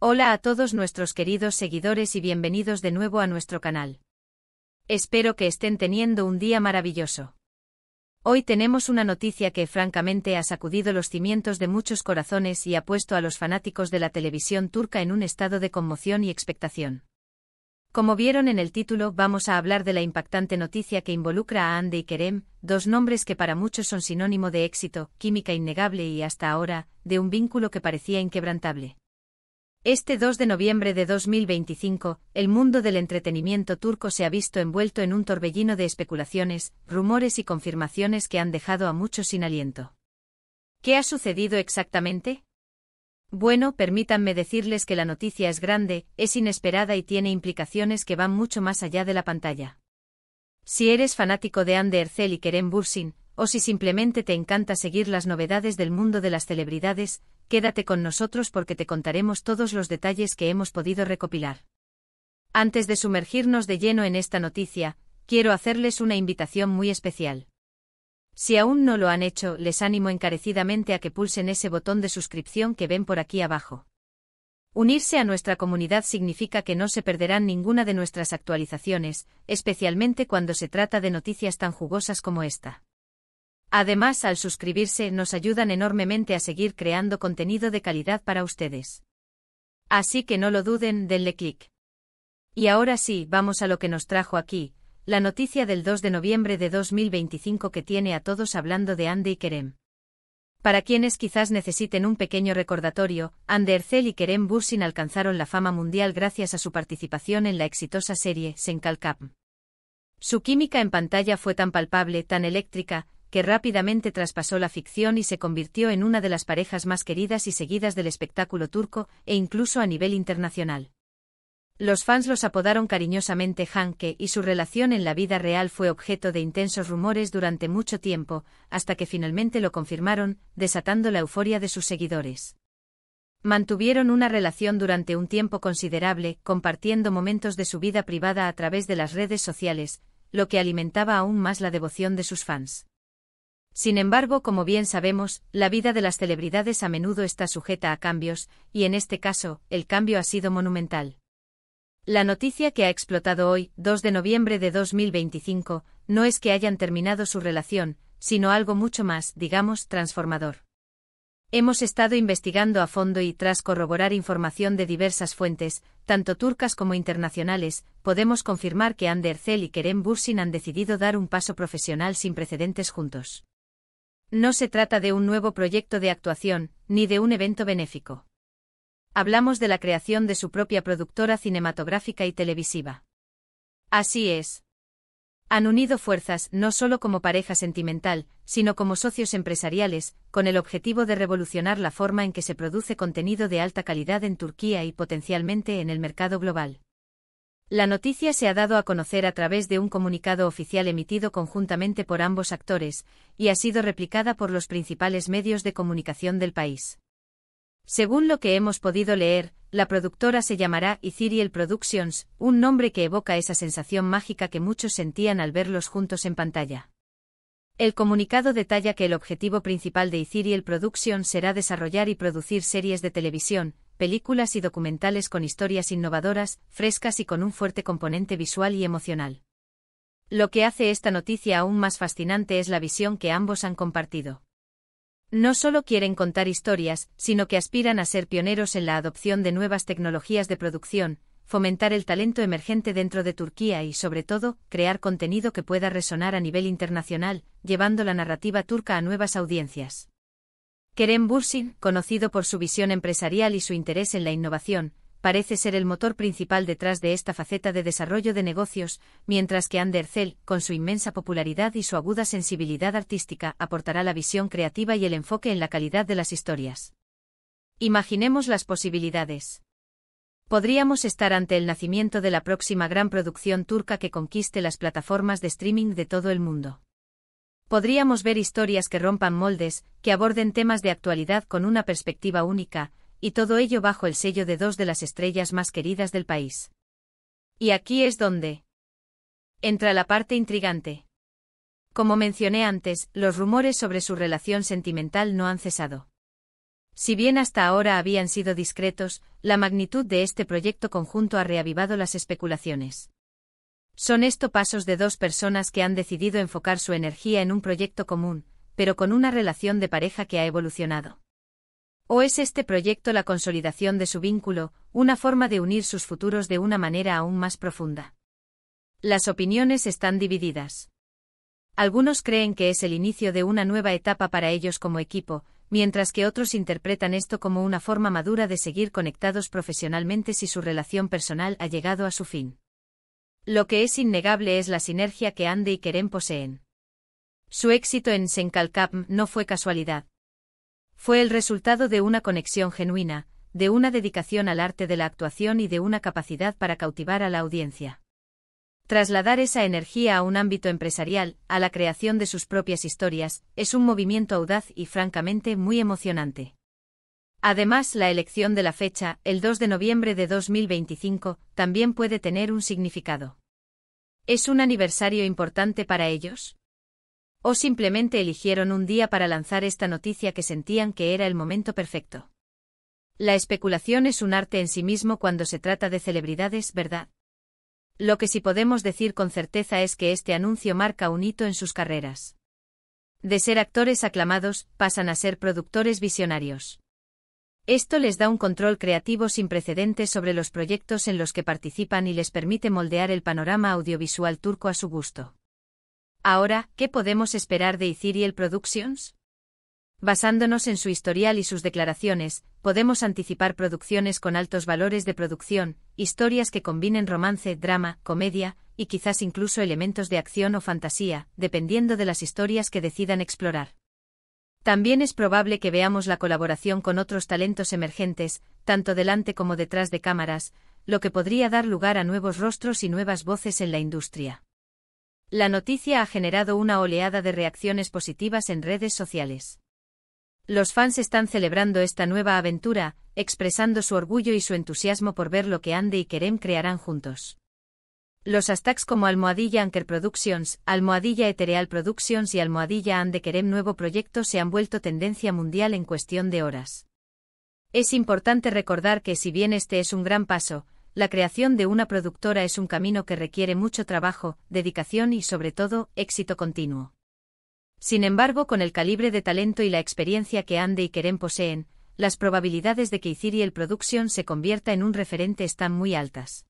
Hola a todos nuestros queridos seguidores y bienvenidos de nuevo a nuestro canal. Espero que estén teniendo un día maravilloso. Hoy tenemos una noticia que francamente ha sacudido los cimientos de muchos corazones y ha puesto a los fanáticos de la televisión turca en un estado de conmoción y expectación. Como vieron en el título, vamos a hablar de la impactante noticia que involucra a Hande y Kerem, dos nombres que para muchos son sinónimo de éxito, química innegable y hasta ahora, de un vínculo que parecía inquebrantable. Este 2 de noviembre de 2025, el mundo del entretenimiento turco se ha visto envuelto en un torbellino de especulaciones, rumores y confirmaciones que han dejado a muchos sin aliento. ¿Qué ha sucedido exactamente? Bueno, permítanme decirles que la noticia es grande, es inesperada y tiene implicaciones que van mucho más allá de la pantalla. Si eres fanático de Hande Erçel y Kerem Bürsin, o si simplemente te encanta seguir las novedades del mundo de las celebridades, quédate con nosotros porque te contaremos todos los detalles que hemos podido recopilar. Antes de sumergirnos de lleno en esta noticia, quiero hacerles una invitación muy especial. Si aún no lo han hecho, les animo encarecidamente a que pulsen ese botón de suscripción que ven por aquí abajo. Unirse a nuestra comunidad significa que no se perderán ninguna de nuestras actualizaciones, especialmente cuando se trata de noticias tan jugosas como esta. Además, al suscribirse, nos ayudan enormemente a seguir creando contenido de calidad para ustedes. Así que no lo duden, denle clic. Y ahora sí, vamos a lo que nos trajo aquí, la noticia del 2 de noviembre de 2025 que tiene a todos hablando de Hande y Kerem. Para quienes quizás necesiten un pequeño recordatorio, Hande Erçel y Kerem Bürsin alcanzaron la fama mundial gracias a su participación en la exitosa serie Sen Kalkam. Su química en pantalla fue tan palpable, tan eléctrica, que rápidamente traspasó la ficción y se convirtió en una de las parejas más queridas y seguidas del espectáculo turco, e incluso a nivel internacional. Los fans los apodaron cariñosamente Hanke y su relación en la vida real fue objeto de intensos rumores durante mucho tiempo, hasta que finalmente lo confirmaron, desatando la euforia de sus seguidores. Mantuvieron una relación durante un tiempo considerable, compartiendo momentos de su vida privada a través de las redes sociales, lo que alimentaba aún más la devoción de sus fans. Sin embargo, como bien sabemos, la vida de las celebridades a menudo está sujeta a cambios, y en este caso, el cambio ha sido monumental. La noticia que ha explotado hoy, 2 de noviembre de 2025, no es que hayan terminado su relación, sino algo mucho más, digamos, transformador. Hemos estado investigando a fondo y tras corroborar información de diversas fuentes, tanto turcas como internacionales, podemos confirmar que Hande Erçel y Kerem Bürsin han decidido dar un paso profesional sin precedentes juntos. No se trata de un nuevo proyecto de actuación, ni de un evento benéfico. Hablamos de la creación de su propia productora cinematográfica y televisiva. Así es. Han unido fuerzas no solo como pareja sentimental, sino como socios empresariales, con el objetivo de revolucionar la forma en que se produce contenido de alta calidad en Turquía y potencialmente en el mercado global. La noticia se ha dado a conocer a través de un comunicado oficial emitido conjuntamente por ambos actores, y ha sido replicada por los principales medios de comunicación del país. Según lo que hemos podido leer, la productora se llamará Ethereal Productions, un nombre que evoca esa sensación mágica que muchos sentían al verlos juntos en pantalla. El comunicado detalla que el objetivo principal de Ethereal Productions será desarrollar y producir series de televisión, películas y documentales con historias innovadoras, frescas y con un fuerte componente visual y emocional. Lo que hace esta noticia aún más fascinante es la visión que ambos han compartido. No solo quieren contar historias, sino que aspiran a ser pioneros en la adopción de nuevas tecnologías de producción, fomentar el talento emergente dentro de Turquía y, sobre todo, crear contenido que pueda resonar a nivel internacional, llevando la narrativa turca a nuevas audiencias. Kerem Bürsin, conocido por su visión empresarial y su interés en la innovación, parece ser el motor principal detrás de esta faceta de desarrollo de negocios, mientras que Hande Erçel, con su inmensa popularidad y su aguda sensibilidad artística, aportará la visión creativa y el enfoque en la calidad de las historias. Imaginemos las posibilidades. Podríamos estar ante el nacimiento de la próxima gran producción turca que conquiste las plataformas de streaming de todo el mundo. Podríamos ver historias que rompan moldes, que aborden temas de actualidad con una perspectiva única, y todo ello bajo el sello de dos de las estrellas más queridas del país. Y aquí es donde entra la parte intrigante. Como mencioné antes, los rumores sobre su relación sentimental no han cesado. Si bien hasta ahora habían sido discretos, la magnitud de este proyecto conjunto ha reavivado las especulaciones. Son estos pasos de dos personas que han decidido enfocar su energía en un proyecto común, pero con una relación de pareja que ha evolucionado. ¿O es este proyecto la consolidación de su vínculo, una forma de unir sus futuros de una manera aún más profunda? Las opiniones están divididas. Algunos creen que es el inicio de una nueva etapa para ellos como equipo, mientras que otros interpretan esto como una forma madura de seguir conectados profesionalmente si su relación personal ha llegado a su fin. Lo que es innegable es la sinergia que Ande y Kerem poseen. Su éxito en Senkalkam no fue casualidad. Fue el resultado de una conexión genuina, de una dedicación al arte de la actuación y de una capacidad para cautivar a la audiencia. Trasladar esa energía a un ámbito empresarial, a la creación de sus propias historias, es un movimiento audaz y francamente muy emocionante. Además, la elección de la fecha, el 2 de noviembre de 2025, también puede tener un significado. ¿Es un aniversario importante para ellos? ¿O simplemente eligieron un día para lanzar esta noticia que sentían que era el momento perfecto? La especulación es un arte en sí mismo cuando se trata de celebridades, ¿verdad? Lo que sí podemos decir con certeza es que este anuncio marca un hito en sus carreras. De ser actores aclamados, pasan a ser productores visionarios. Esto les da un control creativo sin precedentes sobre los proyectos en los que participan y les permite moldear el panorama audiovisual turco a su gusto. Ahora, ¿qué podemos esperar de Ethereal Productions? Basándonos en su historial y sus declaraciones, podemos anticipar producciones con altos valores de producción, historias que combinen romance, drama, comedia, y quizás incluso elementos de acción o fantasía, dependiendo de las historias que decidan explorar. También es probable que veamos la colaboración con otros talentos emergentes, tanto delante como detrás de cámaras, lo que podría dar lugar a nuevos rostros y nuevas voces en la industria. La noticia ha generado una oleada de reacciones positivas en redes sociales. Los fans están celebrando esta nueva aventura, expresando su orgullo y su entusiasmo por ver lo que Ande y Kerem crearán juntos. Los hashtags como #Anker Productions, #Ethereal Productions y #Ande Kerem Nuevo Proyecto se han vuelto tendencia mundial en cuestión de horas. Es importante recordar que si bien este es un gran paso, la creación de una productora es un camino que requiere mucho trabajo, dedicación y sobre todo, éxito continuo. Sin embargo, con el calibre de talento y la experiencia que Ande y Kerem poseen, las probabilidades de que Ethereal Productions se convierta en un referente están muy altas.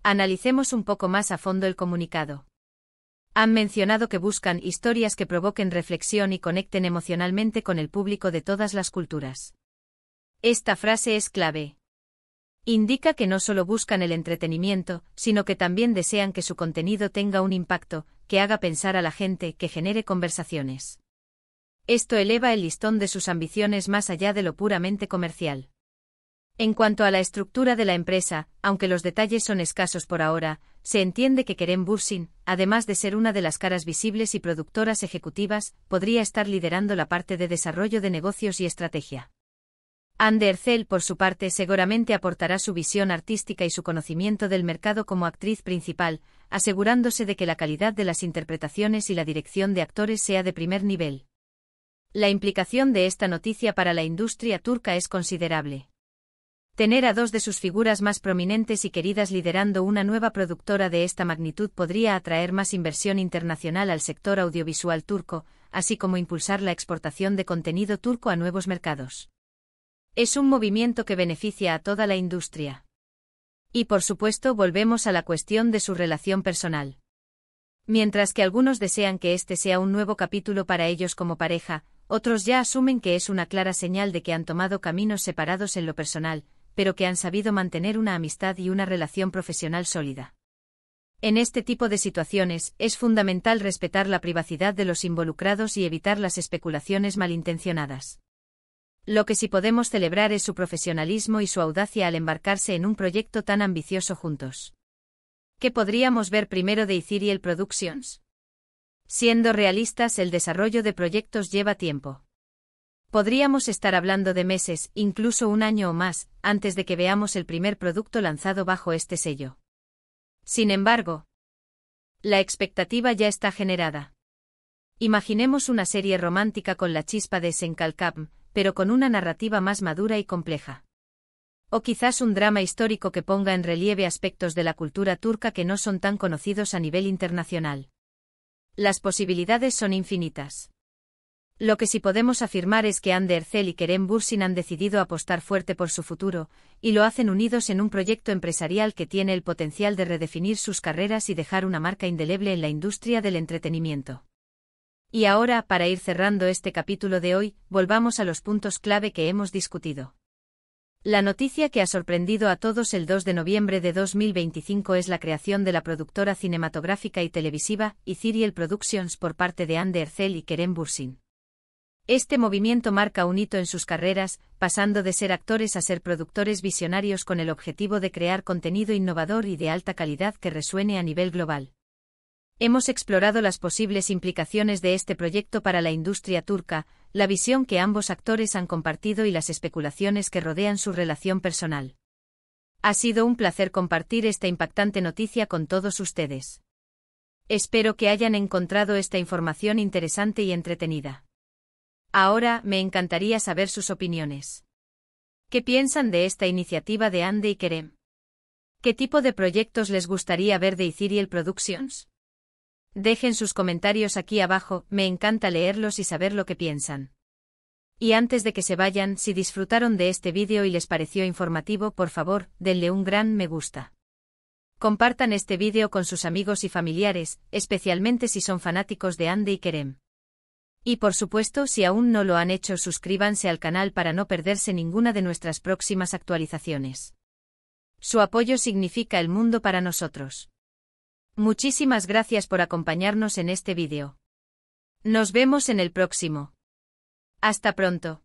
Analicemos un poco más a fondo el comunicado. Han mencionado que buscan historias que provoquen reflexión y conecten emocionalmente con el público de todas las culturas. Esta frase es clave. Indica que no solo buscan el entretenimiento, sino que también desean que su contenido tenga un impacto, que haga pensar a la gente, que genere conversaciones. Esto eleva el listón de sus ambiciones más allá de lo puramente comercial. En cuanto a la estructura de la empresa, aunque los detalles son escasos por ahora, se entiende que Kerem Bürsin, además de ser una de las caras visibles y productoras ejecutivas, podría estar liderando la parte de desarrollo de negocios y estrategia. Hande Erçel, por su parte, seguramente aportará su visión artística y su conocimiento del mercado como actriz principal, asegurándose de que la calidad de las interpretaciones y la dirección de actores sea de primer nivel. La implicación de esta noticia para la industria turca es considerable. Tener a dos de sus figuras más prominentes y queridas liderando una nueva productora de esta magnitud podría atraer más inversión internacional al sector audiovisual turco, así como impulsar la exportación de contenido turco a nuevos mercados. Es un movimiento que beneficia a toda la industria. Y por supuesto volvemos a la cuestión de su relación personal. Mientras que algunos desean que este sea un nuevo capítulo para ellos como pareja, otros ya asumen que es una clara señal de que han tomado caminos separados en lo personal, pero que han sabido mantener una amistad y una relación profesional sólida. En este tipo de situaciones, es fundamental respetar la privacidad de los involucrados y evitar las especulaciones malintencionadas. Lo que sí podemos celebrar es su profesionalismo y su audacia al embarcarse en un proyecto tan ambicioso juntos. ¿Qué podríamos ver primero de Ethereal Productions? Siendo realistas, el desarrollo de proyectos lleva tiempo. Podríamos estar hablando de meses, incluso un año o más, antes de que veamos el primer producto lanzado bajo este sello. Sin embargo, la expectativa ya está generada. Imaginemos una serie romántica con la chispa de Senkalkam, pero con una narrativa más madura y compleja. O quizás un drama histórico que ponga en relieve aspectos de la cultura turca que no son tan conocidos a nivel internacional. Las posibilidades son infinitas. Lo que sí podemos afirmar es que Hande Erçel y Kerem Bürsin han decidido apostar fuerte por su futuro, y lo hacen unidos en un proyecto empresarial que tiene el potencial de redefinir sus carreras y dejar una marca indeleble en la industria del entretenimiento. Y ahora, para ir cerrando este capítulo de hoy, volvamos a los puntos clave que hemos discutido. La noticia que ha sorprendido a todos el 2 de noviembre de 2025 es la creación de la productora cinematográfica y televisiva Ethereal Productions por parte de Hande Erçel y Kerem Bürsin. Este movimiento marca un hito en sus carreras, pasando de ser actores a ser productores visionarios con el objetivo de crear contenido innovador y de alta calidad que resuene a nivel global. Hemos explorado las posibles implicaciones de este proyecto para la industria turca, la visión que ambos actores han compartido y las especulaciones que rodean su relación personal. Ha sido un placer compartir esta impactante noticia con todos ustedes. Espero que hayan encontrado esta información interesante y entretenida. Ahora, me encantaría saber sus opiniones. ¿Qué piensan de esta iniciativa de Hande y Kerem? ¿Qué tipo de proyectos les gustaría ver de Ethereal Productions? Dejen sus comentarios aquí abajo, me encanta leerlos y saber lo que piensan. Y antes de que se vayan, si disfrutaron de este vídeo y les pareció informativo, por favor, denle un gran me gusta. Compartan este vídeo con sus amigos y familiares, especialmente si son fanáticos de Hande y Kerem. Y por supuesto, si aún no lo han hecho, suscríbanse al canal para no perderse ninguna de nuestras próximas actualizaciones. Su apoyo significa el mundo para nosotros. Muchísimas gracias por acompañarnos en este vídeo. Nos vemos en el próximo. Hasta pronto.